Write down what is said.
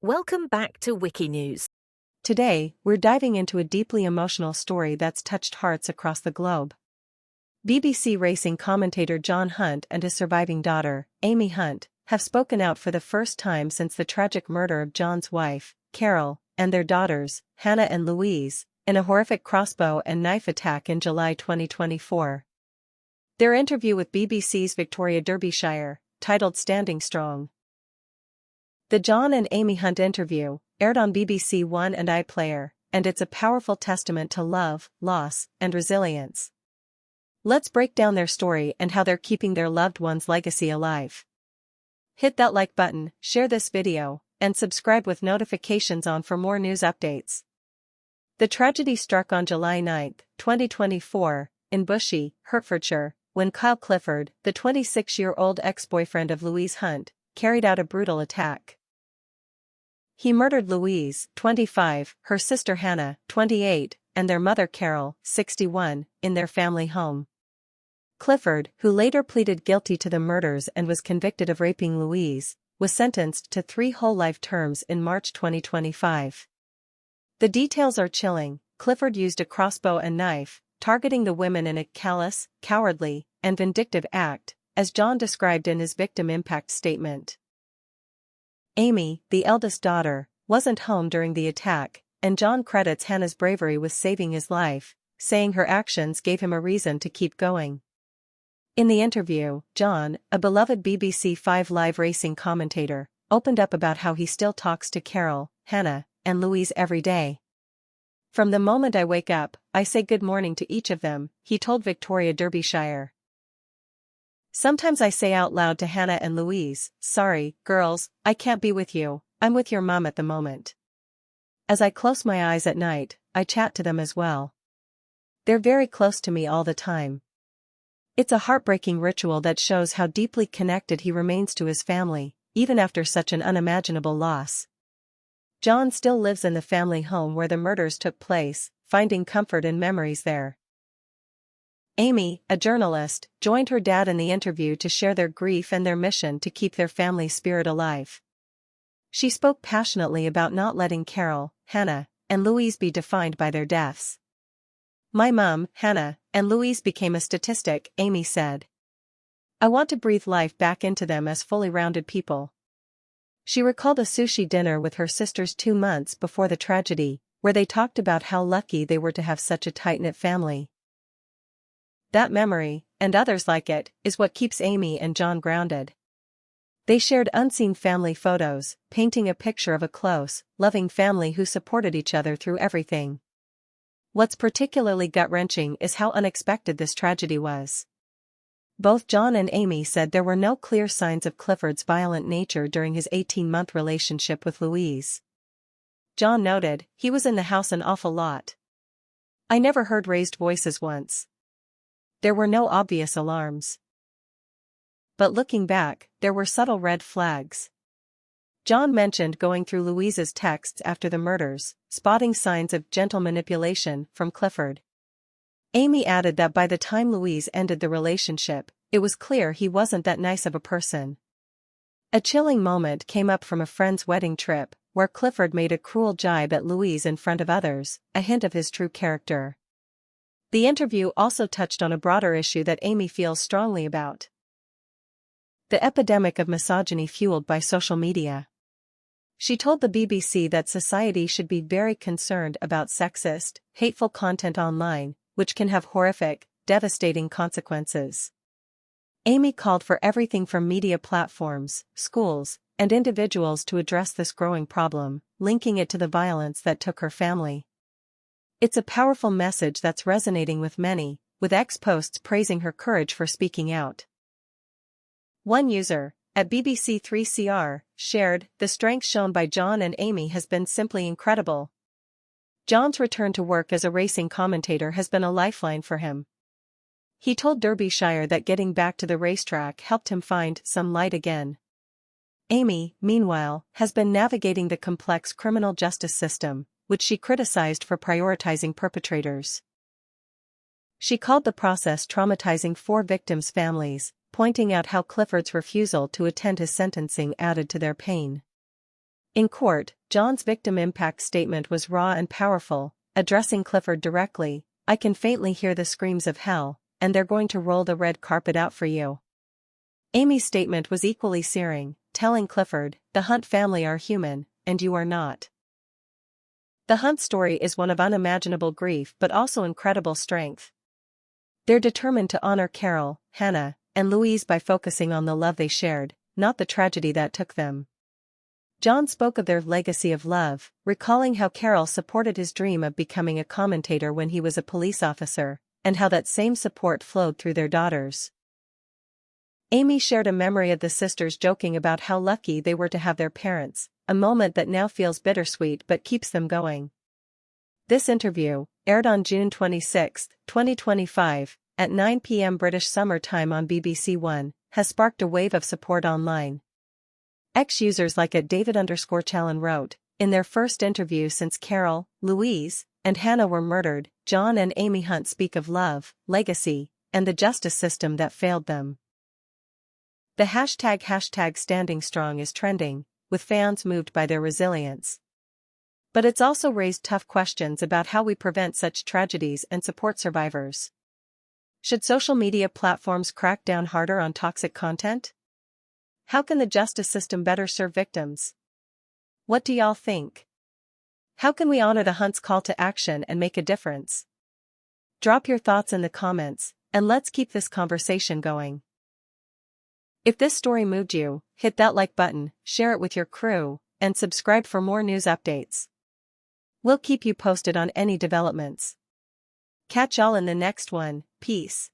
Welcome back to Wikinews. Today, we're diving into a deeply emotional story that's touched hearts across the globe. BBC racing commentator John Hunt and his surviving daughter, Amy Hunt, have spoken out for the first time since the tragic murder of John's wife, Carol, and their daughters, Hannah and Louise, in a horrific crossbow and knife attack in July 2024. Their interview with BBC's Victoria Derbyshire, titled Standing Strong. The John and Amy Hunt interview, aired on BBC One and iPlayer, and it's a powerful testament to love, loss, and resilience. Let's break down their story and how they're keeping their loved one's legacy alive. Hit that like button, share this video, and subscribe with notifications on for more news updates. The tragedy struck on July 9, 2024, in Bushey, Hertfordshire, when Kyle Clifford, the 26-year-old ex-boyfriend of Louise Hunt, carried out a brutal attack. He murdered Louise, 25, her sister Hannah, 28, and their mother Carol, 61, in their family home. Clifford, who later pleaded guilty to the murders and was convicted of raping Louise, was sentenced to 3 whole life terms in March 2025. The details are chilling. Clifford used a crossbow and knife, targeting the women in a callous, cowardly, and vindictive act, as John described in his victim impact statement. Amy, the eldest daughter, wasn't home during the attack, and John credits Hannah's bravery with saving his life, saying her actions gave him a reason to keep going. In the interview, John, a beloved BBC 5 Live racing commentator, opened up about how he still talks to Carol, Hannah, and Louise every day. "From the moment I wake up, I say good morning to each of them," he told Victoria Derbyshire. "Sometimes I say out loud to Hannah and Louise, 'Sorry, girls, I can't be with you, I'm with your mom at the moment.' As I close my eyes at night, I chat to them as well. They're very close to me all the time." It's a heartbreaking ritual that shows how deeply connected he remains to his family, even after such an unimaginable loss. John still lives in the family home where the murders took place, finding comfort in memories there. Amy, a journalist, joined her dad in the interview to share their grief and their mission to keep their family spirit alive. She spoke passionately about not letting Carol, Hannah, and Louise be defined by their deaths. "My mom, Hannah, and Louise became a statistic," Amy said. "I want to breathe life back into them as fully rounded people." She recalled a sushi dinner with her sisters 2 months before the tragedy, where they talked about how lucky they were to have such a tight-knit family. That memory, and others like it, is what keeps Amy and John grounded. They shared unseen family photos, painting a picture of a close, loving family who supported each other through everything. What's particularly gut-wrenching is how unexpected this tragedy was. Both John and Amy said there were no clear signs of Clifford's violent nature during his 18-month relationship with Louise. John noted, "He was in the house an awful lot. I never heard raised voices once. There were no obvious alarms. But looking back, there were subtle red flags." John mentioned going through Louise's texts after the murders, spotting signs of gentle manipulation from Clifford. Amy added that by the time Louise ended the relationship, it was clear he wasn't that nice of a person. A chilling moment came up from a friend's wedding trip, where Clifford made a cruel jibe at Louise in front of others, a hint of his true character. The interview also touched on a broader issue that Amy feels strongly about: the epidemic of misogyny fueled by social media. She told the BBC that society should be very concerned about sexist, hateful content online, which can have horrific, devastating consequences. Amy called for everything from media platforms, schools, and individuals to address this growing problem, linking it to the violence that took her family. It's a powerful message that's resonating with many, with ex-posts praising her courage for speaking out. One user, at BBC3CR, shared, "The strength shown by John and Amy has been simply incredible. John's return to work as a racing commentator has been a lifeline for him. He told Derbyshire that getting back to the racetrack helped him find some light again." Amy, meanwhile, has been navigating the complex criminal justice system, which she criticized for prioritizing perpetrators. She called the process traumatizing for victims' families, pointing out how Clifford's refusal to attend his sentencing added to their pain. In court, John's victim impact statement was raw and powerful, addressing Clifford directly. "I can faintly hear the screams of hell, and they're going to roll the red carpet out for you." Amy's statement was equally searing, telling Clifford, "The Hunt family are human, and you are not." The Hunt story is one of unimaginable grief but also incredible strength. They're determined to honor Carol, Hannah, and Louise by focusing on the love they shared, not the tragedy that took them. John spoke of their legacy of love, recalling how Carol supported his dream of becoming a commentator when he was a police officer, and how that same support flowed through their daughters. Amy shared a memory of the sisters joking about how lucky they were to have their parents, a moment that now feels bittersweet but keeps them going. This interview, aired on June 26, 2025, at 9 p.m. British Summer Time on BBC One, has sparked a wave of support online. Ex-users like @David_Challen wrote, "In their first interview since Carol, Louise, and Hannah were murdered, John and Amy Hunt speak of love, legacy, and the justice system that failed them." The hashtag Standing Strong is trending, with fans moved by their resilience. But it's also raised tough questions about how we prevent such tragedies and support survivors. Should social media platforms crack down harder on toxic content? How can the justice system better serve victims? What do y'all think? How can we honor the Hunt's call to action and make a difference? Drop your thoughts in the comments, and let's keep this conversation going. If this story moved you, hit that like button, share it with your crew, and subscribe for more news updates. We'll keep you posted on any developments. Catch y'all in the next one. Peace.